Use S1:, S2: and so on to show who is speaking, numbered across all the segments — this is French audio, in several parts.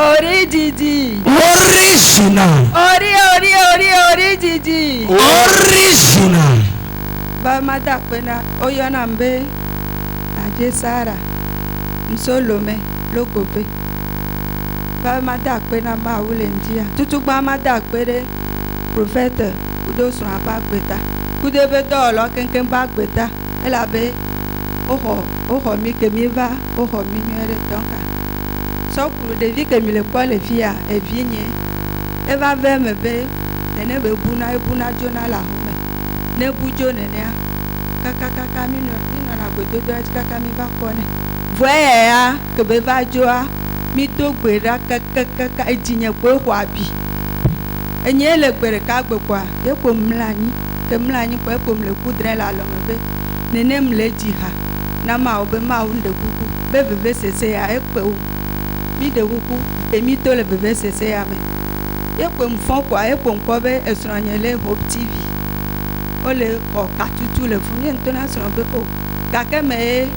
S1: Ori Didi.
S2: Original.
S1: Ori Didi.
S2: Original.
S1: Ba mada kwena oyona mbe aje Sara nsolome logobe. Ba mada kwena ma wule ndia. Tutu ba mada kwere prophète kudo sun aba gbeta. Kude be dolo kenken ba gbeta. Ela be oho mi ke mi va oho mi nyere donka. So pour de vie que mi le quoi le fia e vienye. E va vers me be nene be buna jona la home. Ne bujo nene kaka mi no na godo do kaka mi ba kone. Voye ya ke be va joa mi to gbera kaka ejinye pe kwa bi. Enye le gbere ka gbe kwa e ko mlanyi ke mlanyi ko e ko mle kudre la lo me be nene mle jiha na ma obe ma unde kuku be bebe sese ya e pe o mi de kuku e mi to le bebe sese ya me e ko mfon kwa e ko nko be esranyele Hope TV o le o katutu le fun ni ntona so be o ka ke me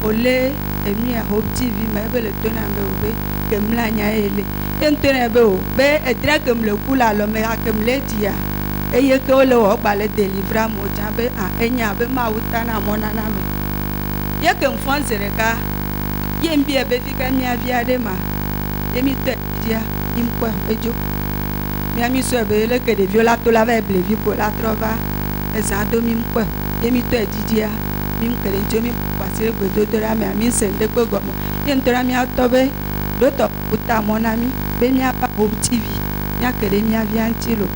S1: o le emi a Hope TV me be le tona be o be ke mlanya ele ntona be o be e dra ke mle kula lo me a ke mle dia eye ke o le o gba le délivrer mo jan be a enya be ma utana mona na me ye ke mfon zereka ye mbi e be fika mi avia de ma emi te dia impo ejo mi ami so be le ke de viola to la ve ble vi ko la trova ezado mi mpo emi to edidia mi mkere jo mi pasire gbedo to ra mi ami sende pe gomo ye ntora mi atobe do to puta mona mi be mi apa Hope TV nya kere mi avia ntilo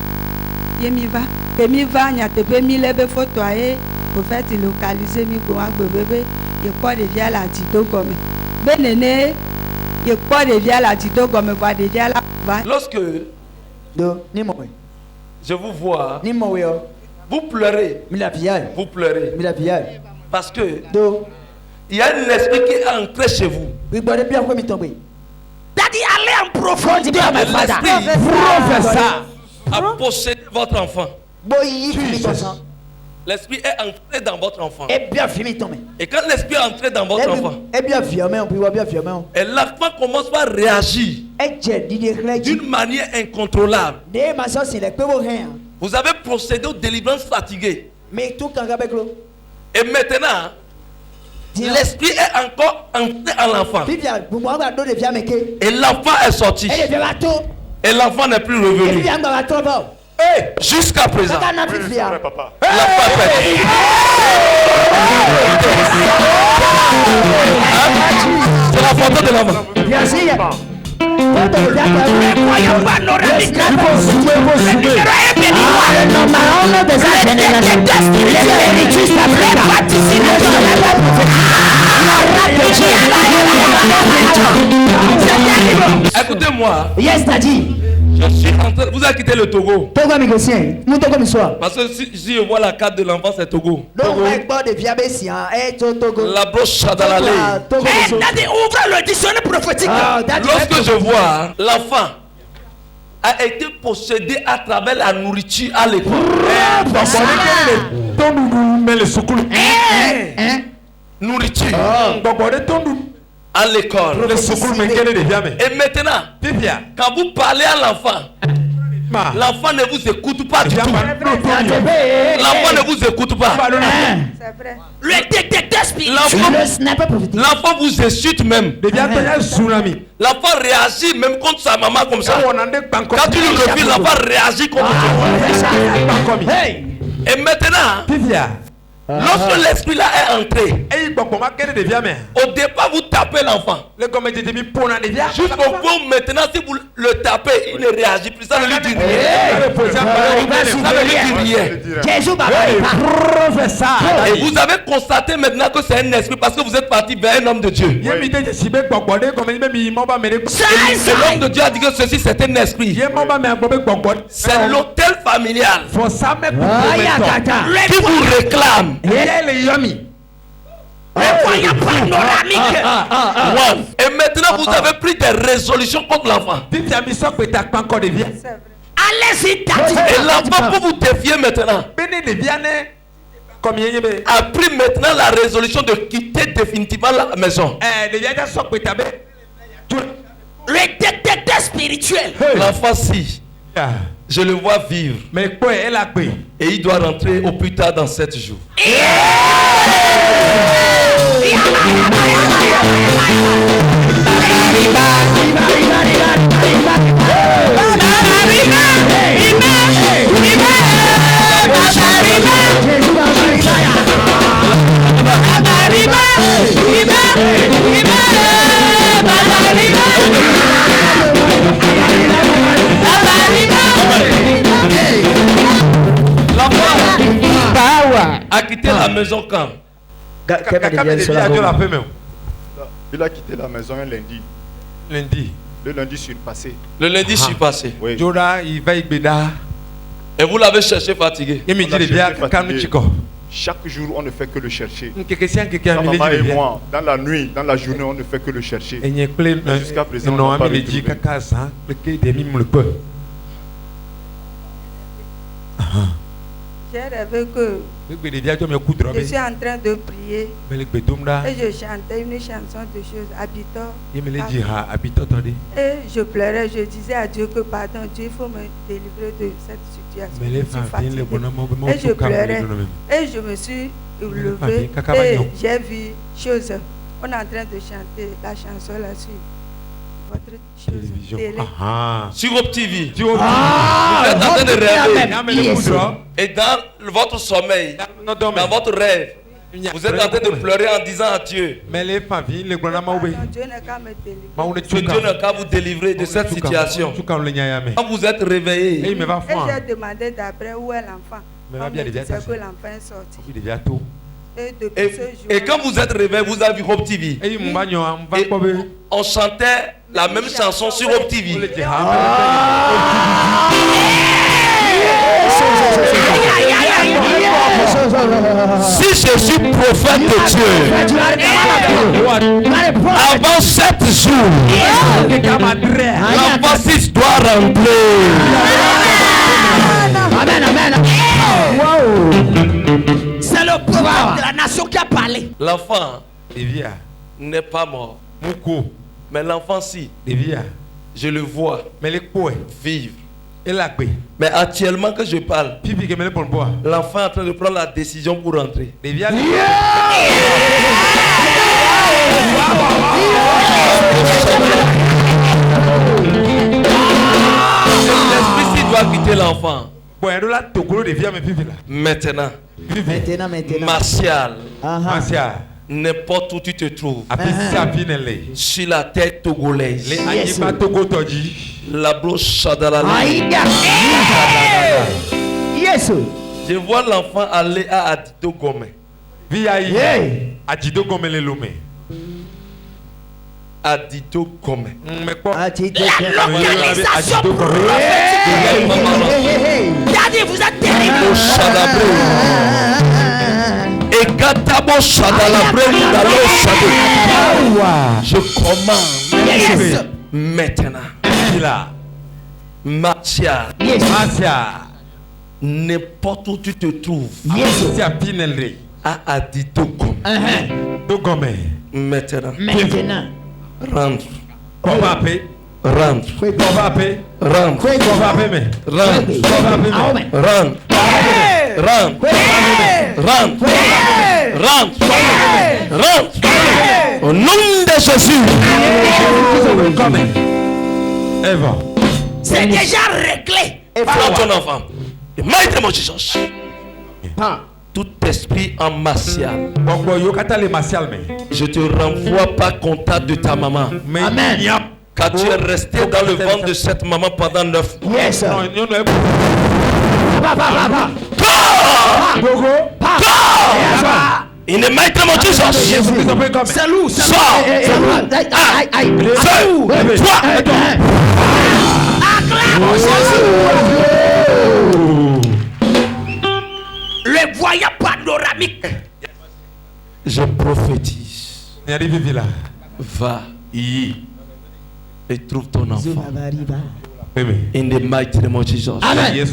S1: ye mi va ke mi va nya te be mi lebe photo aye prophète localisé mi go agbe bebe ye kwa de via la tito gomme benene ye kwa de via la tito gomme va de via la va.
S3: Lorsque je vous vois, vous pleurez. Vous pleurez. Parce que il y a un esprit qui est entré chez vous.
S2: Daddy, allez en profondeur, my father.
S3: Professeur a possédé votre enfant. L'esprit est entré dans votre enfant. Et quand l'esprit est entré dans votre enfant, et l'enfant commence par réagir d'une manière incontrôlable. Vous avez procédé aux délivrances fatiguées. Et maintenant, l'esprit est encore entré en l'enfant. Et l'enfant est sorti. Et l'enfant n'est plus revenu. Jusqu'à présent. L'enfant est perdu. C'est la photo de l'enfant. Écoutez-moi.
S2: Yes, Daddy.
S3: Je suis en train. Vous avez quitté le Togo. Parce que si je vois la carte de l'enfant, c'est Togo. La broche Chadalalé.
S2: Daddy, ouvre le dictionnaire prophétique.
S3: Lorsque je vois l'enfant a été possédé à travers la nourriture à l'école. Nourriture. À l'école. Et maintenant, quand vous parlez à l'enfant, l'enfant ne vous écoute pas du tout. L'enfant ne vous écoute pas.
S1: C'est vrai.
S2: Le détecteur spirituel.
S3: L'enfant vous insulte même. L'enfant réagit même contre sa maman comme ça. Quand tu le refuses, l'enfant réagit contre toi. Et maintenant, lorsque l'esprit là est entré, au départ vous tapez l'enfant. Jusqu'au point où maintenant si vous le tapez, il ne réagit plus. Ça ne lui dit rien. Ça ne lui dit rien. Et vous avez constaté maintenant que c'est un esprit parce que vous êtes parti vers un homme de Dieu. Et l'homme de Dieu a dit que ceci c'est un esprit. C'est l'hôtel familial qui vous réclame. Et maintenant vous avez pris des résolutions contre l'enfant.
S2: Allez-y,
S3: et l'enfant pour vous défier maintenant a pris maintenant la résolution de quitter définitivement la maison.
S2: Le détecteur spirituel.
S3: L'enfant si je le vois vivre.
S4: Mais quoi elle a pris?
S3: Et il doit rentrer au plus tard dans 7 jours. A quitté la maison quand?
S5: Il a quitté la maison un lundi. Le lundi sur passé.
S3: Le lundi sur passé.
S5: Oui.
S3: Et vous l'avez cherché fatigué.
S5: Chaque jour, on ne fait que le chercher. Sa maman et moi, dans la nuit, dans la journée, on ne fait que le chercher. Jusqu'à présent, on n'a pas retrouvé.
S1: J'ai rêvé que je suis en train de prier et je chantais une chanson de choses habitant. Et je pleurais, je disais à Dieu que pardon, Dieu, il faut me délivrer de cette situation. Je suis fatiguée. Et je pleurais et je me suis levée et j'ai vu choses. On est en train de chanter la chanson là-dessus. Votre chose télé.
S3: Sur Hope TV. Vous êtes en train de rêver. Et dans votre sommeil, dans votre rêve, vous êtes en train de pleurer en disant à Dieu
S1: Dieu n'est qu'à me délivrer.
S3: Dieu n'a qu'à vous délivrer de cette situation. Quand vous êtes réveillé,
S1: Et j'ai demandé d'après où est l'enfant. On me disait que l'enfant est sorti. Et depuis ce jour,
S3: et quand vous êtes réveillé, vous avez vu Hope TV. Et on chantait la même chanson sur Hope TV. Si je suis prophète de Dieu, avant 7 jours, l'enfant 6 doit rentrer.
S2: Amen, amen. C'est le prophète de la nation qui a parlé.
S3: L'enfant n'est pas mort. Mais l'enfant si, je le vois vivre. Mais actuellement que je parle, l'enfant est en train de prendre la décision pour rentrer. L'esprit doit quitter l'enfant. Maintenant, Martial, n'importe où tu te trouves, sur la terre togolaise, la bloche Chadala. Je vois l'enfant aller à Adito Gome. Adito Gome.
S2: La localisation prophétique. Daddy, vous êtes terrible.
S3: Et Gatabo Chadalabre, je commande maintenant. Martial, n'importe où tu te trouves, à Adito Gome. Maintenant. Rentre. Rentre. Rentre. Rentre. Au nom de Jésus.
S2: C'est déjà réglé.
S3: Prends ton enfant. Et maître mon Jésus. Tout esprit en martial, je te renvoie par contact de ta maman.
S2: Amen.
S3: Car tu es resté dans le ventre de cette maman pendant 9 mois.
S2: Yes.
S3: In the mighty name of Jesus.
S2: Salut.
S3: Sors. 1, 2, 3.
S2: Le voyant panoramique.
S3: Je prophétise. Va et trouve ton enfant. In the mighty name of Jesus.
S2: Amen.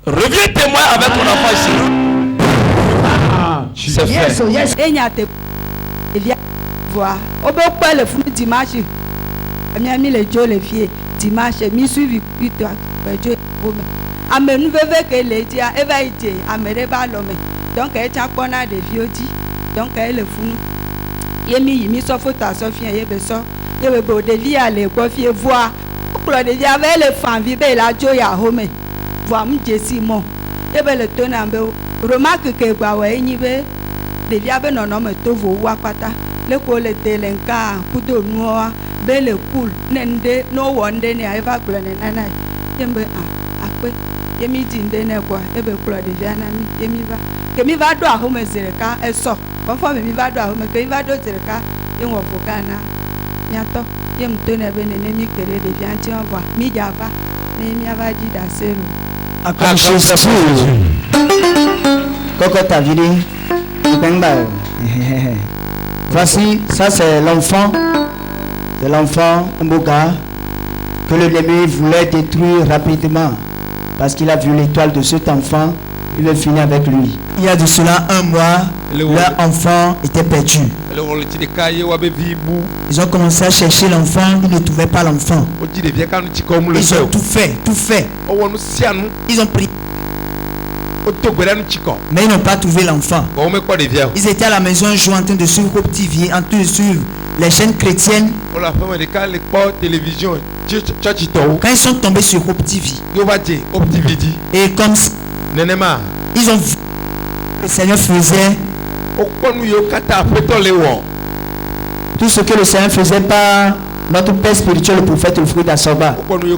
S3: Reviens témoin avec ton enfant ici. C'est fait.
S1: Il y a voir. On peut pas le flou dimanche. Ami le jo le fie dimanche mi suivi plutôt jo home. Ame nu veve ke le dia e va ite amere ba lo me. Donc e cha pona de viodi. Donc e le funu. Yemi yimi so photo so fie ye be so. Ye be bo de via le go fie voir. Pour de dia avec le fan vibe la jo ya home. Voir mu jesi mo. Ye be le tona be remarque que gba wa enyi be de via be no me to vo wa pata. Le ko le telenka kudo nuwa be le cool nende no wonde ne eva kula ne nana. Yembe akwe yemi dinde ne kwa ebe kula de via na mi yemi va. Que mi va do a home zereka eso. Conforme mi va do a home que mi va do zereka en wo fokana. Nyato yem to ne be ne mi kere de via nti on voit mi java ne mi ava di da sero.
S4: Coco Taviri, voici, ça c'est l'enfant, un beau gars, que le ennemi voulait détruire rapidement, parce qu'il a vu l'étoile de cet enfant, il veut finir avec lui. Il y a de cela un mois, leur enfant était perdu. Ils ont commencé à chercher l'enfant, ils ne trouvaient pas l'enfant. Ils ont tout fait. Ils ont pris. Mais ils n'ont pas trouvé l'enfant. Ils étaient à la maison un jour en train de suivre Hope TV, en train de suivre les chaînes chrétiennes. Quand ils sont tombés sur Hope TV, et comme ils ont vu le Seigneur faisait tout ce que le Seigneur faisait par notre père spirituel, le prophète, le fruit d'Assoba. Alors ils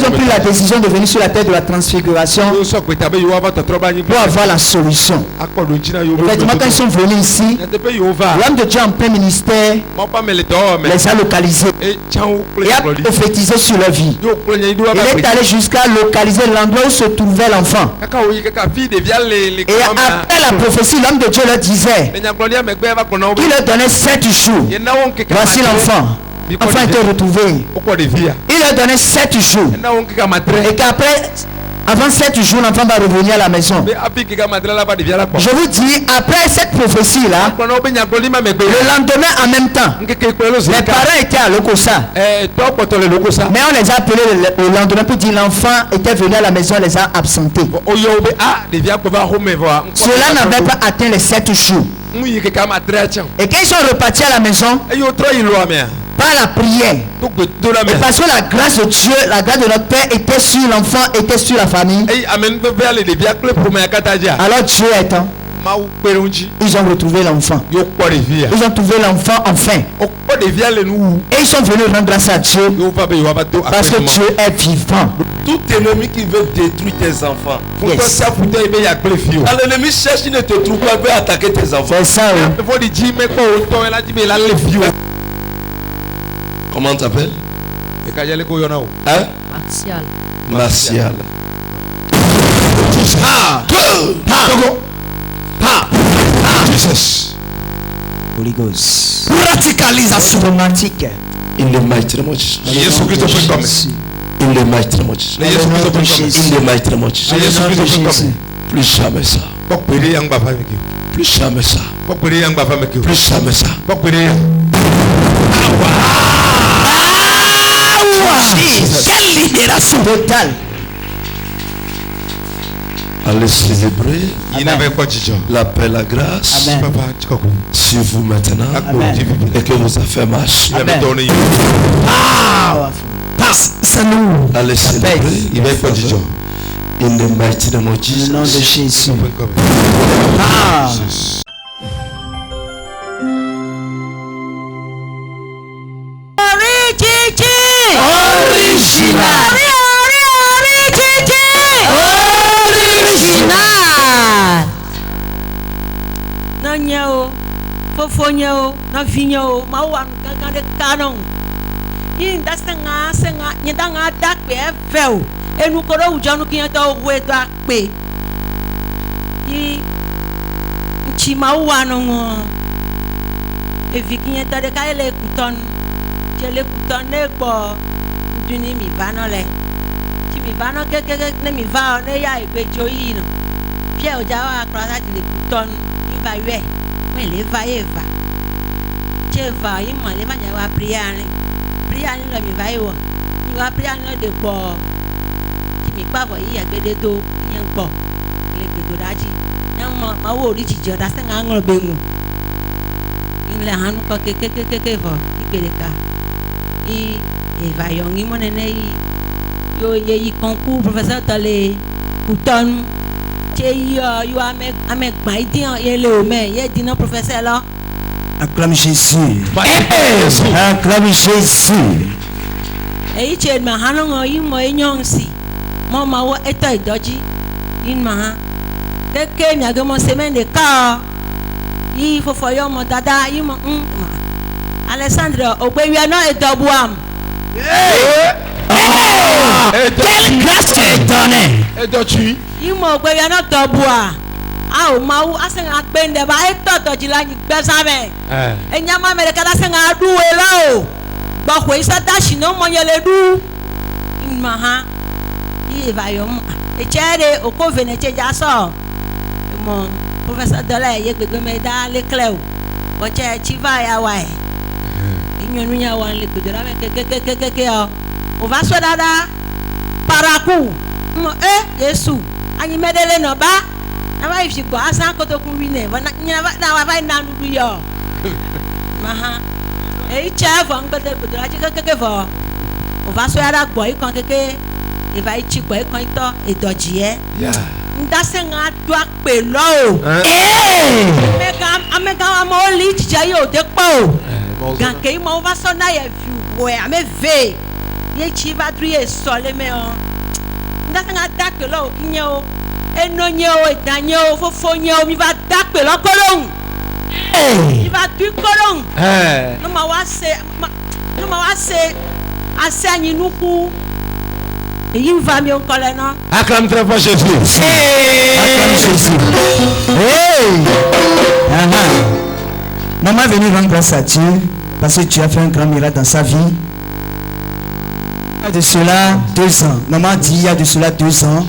S4: ont pris la décision de venir sur la terre de la transfiguration pour avoir la solution. Effectivement, quand ils sont venus ici, l'homme de Dieu en plein ministère les a localisés et a prophétisé sur leur vie. Il est allé jusqu'à localiser l'endroit où se trouvait l'enfant. Et après la prophétie, l'homme de Dieu leur disait qu'il leur donnait 7 jours. Voici l'enfant. L'enfant était retrouvé. Il leur donnait 7 jours. Et qu'après, avant 7 jours, l'enfant va revenir à la maison. Je vous dis, après cette prophétie-là, le lendemain en même temps, les parents étaient à Lokosa. Mais on les a appelés le lendemain pour dire l'enfant était venu à la maison, on les a absentés. Cela n'avait pas atteint les 7 jours. Et quand ils sont repartis à la maison, par la prière, et parce que la grâce de Dieu, la grâce de notre Père était sur l'enfant, était sur la famille. Alors Dieu étant, ils ont retrouvé l'enfant. Ils ont trouvé l'enfant enfin. Et ils sont venus rendre grâce à Dieu parce que Dieu est vivant.
S3: Tout ennemi qui veut détruire tes enfants, l'ennemi cherche, il ne te trouve pas, il veut attaquer tes enfants.
S4: C'est ça.
S3: Comment tu t'appelles? Hein? Martial. Jesus.
S4: Holy Ghost. Praticalisation romantique.
S3: In the mighty name of Jesus. In the mighty name of Jesus. In the mighty name of Jesus. Plus jamais ça. Plus jamais ça. Plus jamais ça.
S4: Quelle libération totale.
S3: Allez célébrer la paix, la grâce sur vous maintenant. Amen. Et que vos affaires marchent. Allez célébrer. In the mighty name of Jesus.
S4: Nom de Jésus.
S6: Na nyeo, fofo nyeo, na vinyo, mawa nganga de kanon. Yin dasenga senga, nyedanga dakpe eveu. Enu koro ujanu kinyeto wedo akpe. Yi nchi mawa no. Evi kinyeto de kaile kuton. Chele kuton ne gbo duni mi vanole. Ti mi vano keke ne mi va ne ya igbejo yi no. Pie ojawa akra ti le kuton. Va yue, mais les va eva. Tu vas y manger, va y avoir prière. prière le mi va y wa. Il va prière le de bo. Qui mi pas voyer à gede do yen bo. Le gede daji. Yang ma wo ri ji joda se nga ngol be mu. In le hanu ko ke vo. I gede ka. I va yongi monene yo ye concours professeur tale Couton. You ame gbaidien yele ome ye dina professeur là.
S4: Acclame Jésus. Acclame Jésus.
S6: E iche ma hanongo imo enyonsi. Mo ma wo eto idoji in ma ha. Teke mi agemo semaine de ka. Yi fofo yo mo dada yi mo Alexandre Ogbewi no edobuam.
S2: Quelle grâce tu es donnée.
S3: Et donc tu
S6: Imo Ogbewi no dobua. A o ma wo asenga gbende ba eto doji la ni gbesame. Enyama mere kada senga duwe la o. Ba ko isa dashi no mo yele du. In ma ha. Yi va yo mo. E chere o ko vene che ja so. Mo professeur Dela ye gbegbe me da le cleo. Bo che chiva ya wa e. Inyonu nya wan le gbedora me ke o. O va so dada paraku. Mo Yesu. Anyi medele no ba. Na ba ifi gbo asan ko to kun wi ne. Na wa ba na nudu yo. Maha. E chef on gbede gbedora chi ke fo. O va so dada gbo ikon keke. E va ichi gbo ikon ito edoji e.
S3: yeah.
S6: Ndasenga dwa pe lo. Amega amo li tija yo de po. Ganke mo va so na ye vi we ame ve. Ye chi va dru ye so le me o. Ndasenga da pe lo kinye o. Eno nye o edanyo o fofo nye o mi va da pe lo kolon. Mi va du kolon. No ma wa se ase anyi nuku. Et il va mieux encore là.
S3: Acclame très fort Jésus.
S4: Acclame Jésus. Maman est venue rendre grâce à Dieu parce que tu as fait un grand miracle dans sa vie. Il y a de cela 2 ans. Maman dit il y a de cela 2 ans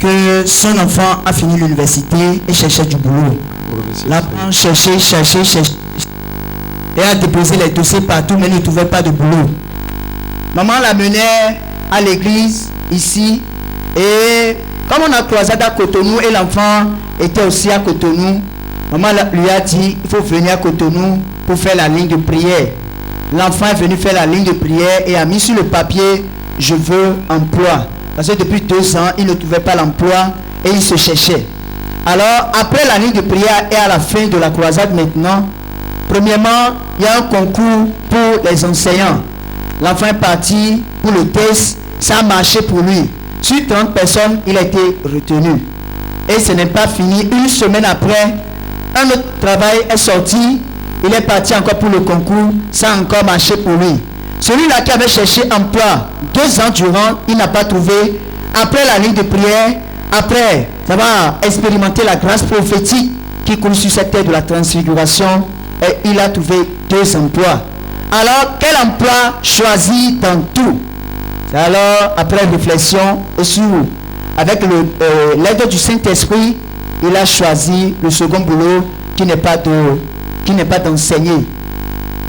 S4: que son enfant a fini l'université et cherchait du boulot. L'enfant cherchait. Et a déposé les dossiers partout mais ne trouvait pas de boulot. Maman la menait à l'église ici et comme on a croisé à Cotonou et l'enfant était aussi à Cotonou, maman lui a dit il faut venir à Cotonou pour faire la ligne de prière. L'enfant est venu faire la ligne de prière et a mis sur le papier je veux emploi parce que depuis 2 ans il ne trouvait pas l'emploi et il se cherchait. Alors après la ligne de prière et à la fin de la croisade maintenant, premièrement il y a un concours pour les enseignants. L'enfant est parti pour le test, ça a marché pour lui. Sur 30 personnes, il a été retenu. Et ce n'est pas fini. 1 semaine après, un autre travail est sorti. Il est parti encore pour le concours, ça a encore marché pour lui. Celui-là qui avait cherché emploi 2 ans durant, il n'a pas trouvé. Après la ligne de prière, après, ça va expérimenter la grâce prophétique qui coule sur cette terre de la transfiguration. Et il a trouvé 2 emplois. Alors, quel emploi choisir dans tout? Alors, après réflexion, avec l'aide du Saint-Esprit, il a choisi le second boulot qui n'est pas d'enseigner.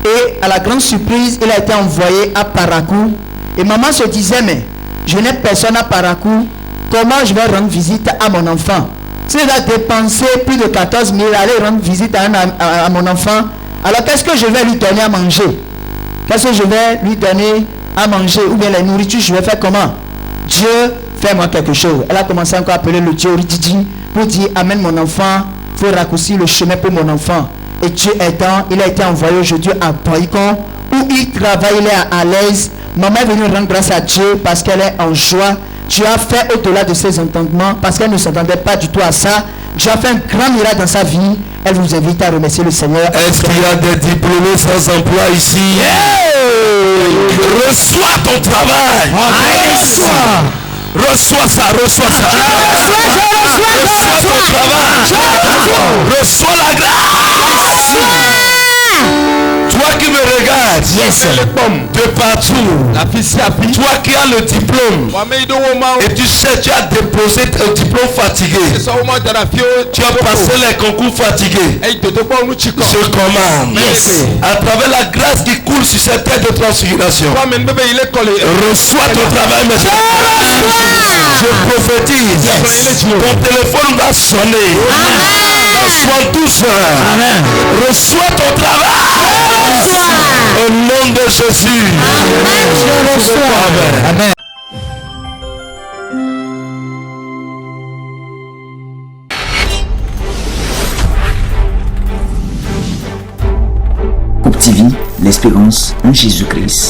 S4: Et à la grande surprise, il a été envoyé à Parakou. Et maman se disait, mais je n'ai personne à Parakou. Comment je vais rendre visite à mon enfant? S'il va dépenser plus de 14 000, aller rendre visite à mon enfant, alors qu'est-ce que je vais lui donner à manger? Qu'est-ce que je vais lui donner à manger? Ou bien la nourriture, je vais faire comment? Dieu, fais-moi quelque chose. Elle a commencé encore à appeler le Dieu Rididi pour dire, amène mon enfant, il faut raccourcir le chemin pour mon enfant. Et Dieu aidant, il a été envoyé aujourd'hui à Boycon, où il travaille, il est à l'aise. Maman est venue rendre grâce à Dieu parce qu'elle est en joie. Dieu a fait au-delà de ses entendements parce qu'elle ne s'attendait pas du tout à ça. Dieu a fait un grand miracle dans sa vie. Elle vous invite à remercier le Seigneur.
S3: Est-ce qu'il y a des diplômés sans emploi ici? Reçois ton travail. Reçois ça. Reçois ton travail. Reçois la grâce. Toi qui me regardes, malades.
S2: Yes.
S3: De partout. Toi qui as le diplôme. Et tu sais, tu as déposé un diplôme fatigué. Tu as passé les concours fatigués. Je commande.
S2: Yes.
S3: À travers la grâce qui coule sur cette terre de transfiguration. Reçois ton travail maintenant. Je prophétise.
S2: Yes.
S3: Ton téléphone va sonner. Dans 72 heures.
S2: Amen.
S3: Reçois ton travail. Au nom de Jésus.
S2: Amen. Je reçois.
S3: Amen.
S2: Amen.
S7: Coupe TV, l'espérance en Jésus-Christ.